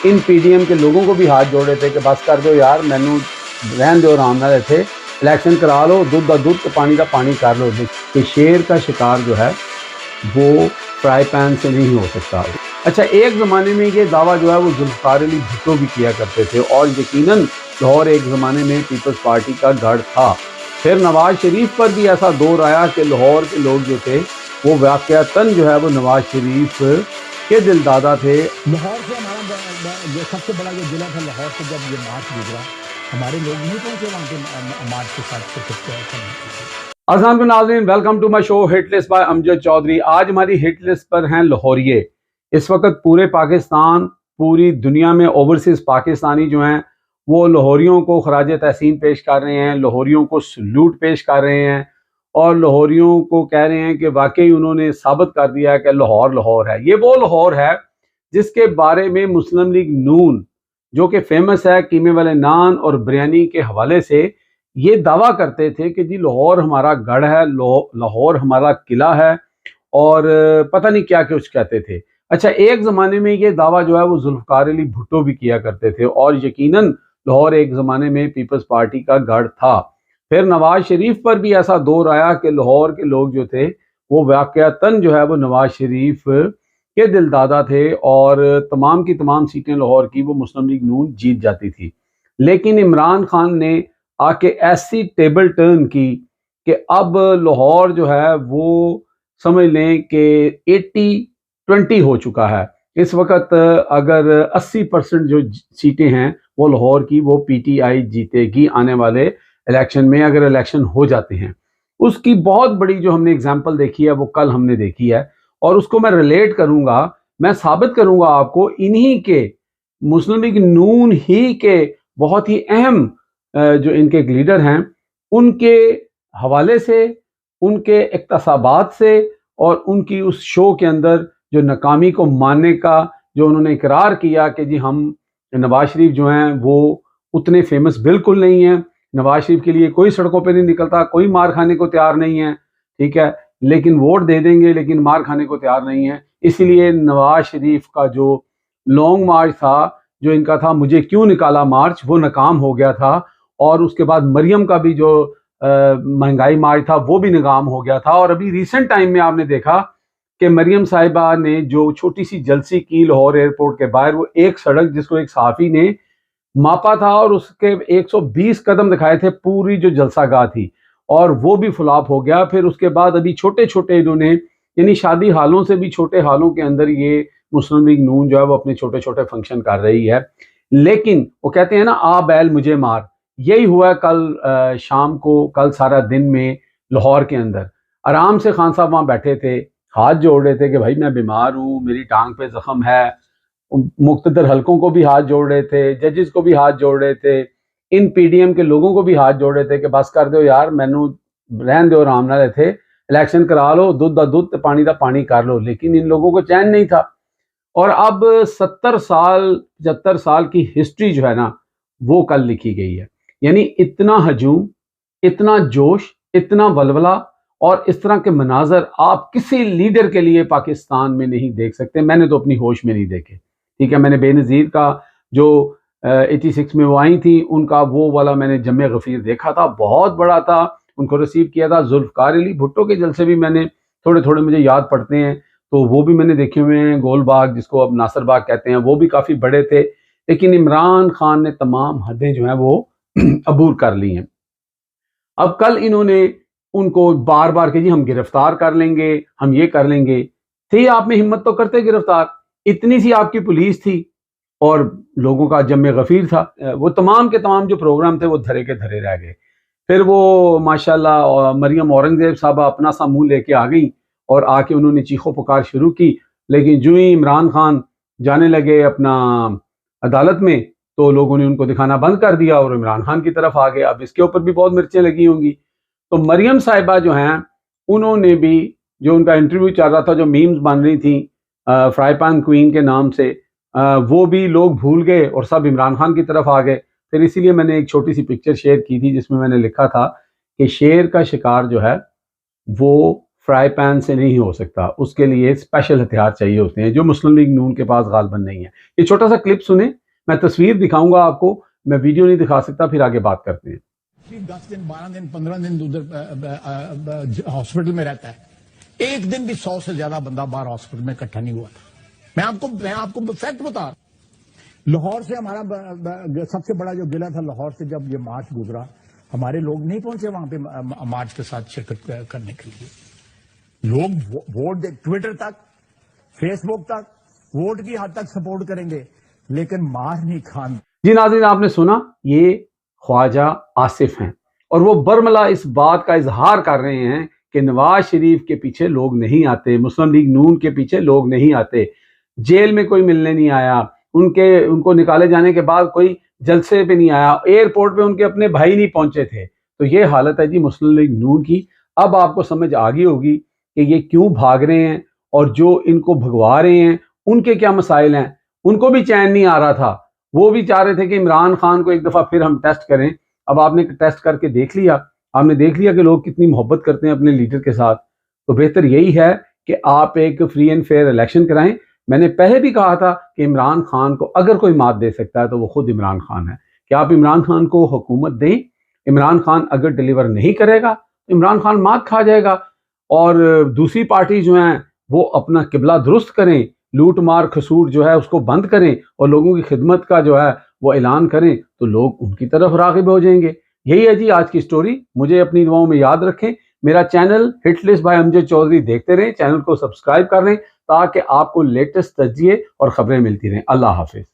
ان P D M کے لوگوں کو بھی ہاتھ جوڑے تھے کہ بس کر دو یار، مینو رہن دو، آرام نہ رہتے، الیکشن کرا لو، دودھ کا دودھ پانی کا پانی کر لو. کہ شیر کا شکار جو ہے وہ فرائی پین سے نہیں ہو سکتا. اچھا، ایک زمانے میں یہ دعویٰ جو ہے وہ ذوالفقار علی بھٹو بھی کیا کرتے تھے، اور یقیناً لاہور ایک زمانے میں پیپلز پارٹی کا گڑھ تھا. پھر نواز شریف پر بھی ایسا دور آیا کہ لاہور کے لوگ جو تھے وہ واقعتاً جو ہے وہ نواز شریف کے دل دادا تھے. لاہور سے ہمارا جو سب سے بڑا جو ضلع تھا، لاہور سے جب یہ مارچ گزرا، ہمارے لوگ نہیں پہنچے وہاں کے مارچ کے ساتھ. السلام علیکم ناظرین، welcome to my show hit list by Amjad Chaudhry. آج ہماری ہٹ لسٹ پر ہیں لاہوریے. اس وقت پورے پاکستان، پوری دنیا میں اوورسیز پاکستانی جو ہیں وہ لاہوریوں کو خراج تحسین پیش کر رہے ہیں، لاہوریوں کو سلوٹ پیش کر رہے ہیں، اور لاہوریوں کو کہہ رہے ہیں کہ واقعی انہوں نے ثابت کر دیا ہے کہ لاہور لاہور ہے. یہ وہ لاہور ہے جس کے بارے میں مسلم لیگ نون، جو کہ فیمس ہے قیمے والے نان اور بریانی کے حوالے سے، یہ دعویٰ کرتے تھے کہ جی لاہور ہمارا گڑھ ہے، لاہور ہمارا قلعہ ہے، اور پتہ نہیں کیا کچھ کہتے تھے. اچھا، ایک زمانے میں یہ دعویٰ جو ہے وہ ذوالفقار علی بھٹو بھی کیا کرتے تھے، اور یقیناً لاہور ایک زمانے میں پیپلز پارٹی کا گڑھ تھا. پھر نواز شریف پر بھی ایسا دور آیا کہ لاہور کے لوگ جو تھے وہ واقعتاً جو ہے وہ نواز شریف کے دل دادا تھے، اور تمام کی تمام سیٹیں لاہور کی وہ مسلم لیگ نون جیت جاتی تھی. لیکن عمران خان نے آ کے ایسی ٹیبل ٹرن کی کہ اب لاہور جو ہے وہ سمجھ لیں کہ 80-20 ہو چکا ہے. اس وقت اگر 80% جو سیٹیں ہیں وہ لاہور کی، وہ پی ٹی آئی جیتے گی آنے والے الیکشن میں، اگر الیکشن ہو جاتے ہیں. اس کی بہت بڑی جو ہم نے اگزامپل دیکھی ہے وہ کل ہم نے دیکھی ہے، اور اس کو میں ریلیٹ کروں گا، میں ثابت کروں گا آپ کو انہی کے مسلم لیگ نون ہی کے بہت ہی اہم جو ان کے لیڈر ہیں ان کے حوالے سے، ان کے اقتصابات سے، اور ان کی اس شو کے اندر جو ناکامی کو ماننے کا جو انہوں نے اقرار کیا کہ جی ہم، نواز شریف جو ہیں وہ اتنے فیمس بالکل نہیں ہیں، نواز شریف کے لیے کوئی سڑکوں پہ نہیں نکلتا، کوئی مار کھانے کو تیار نہیں ہے، ٹھیک ہے، لیکن ووٹ دے دیں گے لیکن مار کھانے کو تیار نہیں ہے. اسی لیے نواز شریف کا جو لانگ مارچ تھا، جو ان کا تھا مجھے کیوں نکالا مارچ، وہ ناکام ہو گیا تھا. اور اس کے بعد مریم کا بھی جو مہنگائی مارچ تھا وہ بھی ناکام ہو گیا تھا. اور ابھی ریسنٹ ٹائم میں آپ نے دیکھا کہ مریم صاحبہ نے جو چھوٹی سی جلسی کی لاہور ایئرپورٹ کے باہر، وہ ایک سڑک جس کو ایک صحافی نے ماپا تھا اور اس کے 120 قدم دکھائے تھے، پوری جو جلسہ گاہ تھی، اور وہ بھی فلاپ ہو گیا. پھر اس کے بعد ابھی چھوٹے چھوٹے انہوں نے، یعنی شادی ہالوں سے بھی چھوٹے ہالوں کے اندر یہ مسلم لیگ نون جو ہے وہ اپنے چھوٹے چھوٹے فنکشن کر رہی ہے. لیکن وہ کہتے ہیں نا، آ بیل مجھے مار، یہی ہوا کل شام کو، کل سارا دن میں لاہور کے اندر آرام سے خان صاحب وہاں بیٹھے تھے، ہاتھ جوڑ رہے تھے کہ بھائی میں بیمار ہوں، میری ٹانگ پہ زخم ہے. مقتدر حلقوں کو بھی ہاتھ جوڑ رہے تھے، ججز کو بھی ہاتھ جوڑ رہے تھے، ان پی ڈی ایم کے لوگوں کو بھی ہاتھ جوڑ رہے تھے کہ بس کر دو یار، مینو رہن دو، آرام نہ رہتے، الیکشن کرا لو، دودھ کا دودھ پانی کا پانی کر لو. لیکن ان لوگوں کو چین نہیں تھا. اور اب 70 سال 75 سال کی ہسٹری جو ہے نا وہ کل لکھی گئی ہے. یعنی اتنا ہجوم، اتنا جوش، اتنا ولولہ اور اس طرح کے مناظر آپ کسی لیڈر کے لیے پاکستان میں نہیں دیکھ سکتے. میں نے تو اپنی ہوش میں نہیں دیکھے، ٹھیک ہے. میں نے بے نظیر کا جو 86 میں وہ آئی تھی، ان کا وہ والا میں نے جمع غفیر دیکھا تھا، بہت بڑا تھا، ان کو ریسیو کیا تھا. ذوالفقار علی بھٹو کے جلسے بھی میں نے تھوڑے تھوڑے مجھے یاد پڑتے ہیں، تو وہ بھی میں نے دیکھے ہوئے ہیں. گول باغ جس کو اب ناصر باغ کہتے ہیں، وہ بھی کافی بڑے تھے. لیکن عمران خان نے تمام حدیں جو ہیں وہ عبور کر لی ہیں. اب کل انہوں نے ان کو بار بار کہ جی ہم گرفتار کر لیں گے، ہم یہ کر لیں گے. تھی آپ میں ہمت تو کرتے گرفتار، اتنی سی آپ کی پولیس تھی اور لوگوں کا جمع غفیر تھا. وہ تمام کے تمام جو پروگرام تھے وہ دھرے کے دھرے رہ گئے. پھر وہ ماشاءاللہ مریم اورنگزیب صاحبہ اپنا سا منہ لے کے آ گئیں، اور آ کے انہوں نے چیخو پکار شروع کی. لیکن جو ہی عمران خان جانے لگے اپنا عدالت میں تو لوگوں نے ان کو دکھانا بند کر دیا اور عمران خان کی طرف آ گئے. اب اس کے اوپر بھی بہت مرچیں لگی ہوں گی. تو مریم صاحبہ جو ہیں انہوں نے بھی، جو ان کا انٹرویو چل رہا تھا، جو میمز بن رہی تھیں فرائی پین کوئین کے نام سے، وہ بھی لوگ بھول گئے اور سب عمران خان کی طرف آ گئے. پھر اسی لیے میں نے ایک چھوٹی سی پکچر شیئر کی تھی جس میں میں نے لکھا تھا کہ شیر کا شکار جو ہے وہ فرائی پین سے نہیں ہو سکتا، اس کے لیے اسپیشل ہتھیار چاہیے ہوتے ہیں جو مسلم لیگ نون کے پاس غالباً نہیں ہے۔ یہ چھوٹا سا کلپ سنیں، میں تصویر دکھاؤں گا آپ کو، میں ویڈیو نہیں دکھا سکتا، پھر آگے بات کرتے ہیں۔ 10 دن 12 دن 15 دن ادھر ہاسپٹل میں رہتا ہے، ایک دن بھی 100 سے زیادہ بندہ باہر ہاسپٹل میں اکٹھا نہیں ہوا تھا۔ میں آپ کو فیکٹ بتا رہا ہوں۔ لاہور سے ہمارا سب سے بڑا جو ضلع تھا، لاہور سے جب یہ مارچ گزرا، ہمارے لوگ نہیں پہنچے وہاں پہ مارچ کے ساتھ شرکت کرنے کے لیے۔ لوگ ووٹ ٹویٹر تک، فیس بک تک، ووٹ کی حد تک سپورٹ کریں گے، لیکن مار نہیں کھان۔ جی ناظرین، آپ نے سنا، یہ خواجہ آصف ہیں اور وہ برملا اس بات کا اظہار کر رہے ہیں کہ نواز شریف کے پیچھے لوگ نہیں آتے، مسلم لیگ نون کے پیچھے لوگ نہیں آتے، جیل میں کوئی ملنے نہیں آیا، ان کو نکالے جانے کے بعد کوئی جلسے پہ نہیں آیا، ایئرپورٹ پہ ان کے اپنے بھائی نہیں پہنچے تھے۔ تو یہ حالت ہے جی مسلم لیگ نون کی۔ اب آپ کو سمجھ آ گئی ہوگی کہ یہ کیوں بھاگ رہے ہیں اور جو ان کو بھگوا رہے ہیں ان کے کیا مسائل ہیں۔ ان کو بھی چین نہیں آ رہا تھا، وہ بھی چاہ رہے تھے کہ عمران خان کو ایک دفعہ پھر ہم ٹیسٹ کریں۔ اب آپ نے ٹیسٹ کر کے دیکھ لیا، آپ نے دیکھ لیا کہ لوگ کتنی محبت کرتے ہیں اپنے لیڈر کے ساتھ۔ تو بہتر یہی ہے کہ آپ ایک فری اینڈ فیئر الیکشن کرائیں۔ میں نے پہلے بھی کہا تھا کہ عمران خان کو اگر کوئی مات دے سکتا ہے تو وہ خود عمران خان ہے، کہ آپ عمران خان کو حکومت دیں۔ عمران خان اگر ڈیلیور نہیں کرے گا تو عمران خان مات کھا جائے گا، اور دوسری پارٹی جو ہیں وہ اپنا قبلہ درست کریں، لوٹ مار کھسوٹ جو ہے اس کو بند کریں اور لوگوں کی خدمت کا جو ہے وہ اعلان کریں، تو لوگ ان کی طرف راغب ہو جائیں گے۔ یہی ہے جی آج کی سٹوری۔ مجھے اپنی دعاؤں میں یاد رکھیں، میرا channel hit list by Amjad Chaudhry دیکھتے رہیں، چینل کو سبسکرائب کر لیں تاکہ آپ کو لیٹسٹ تجزیے اور خبریں ملتی رہیں۔ اللہ حافظ۔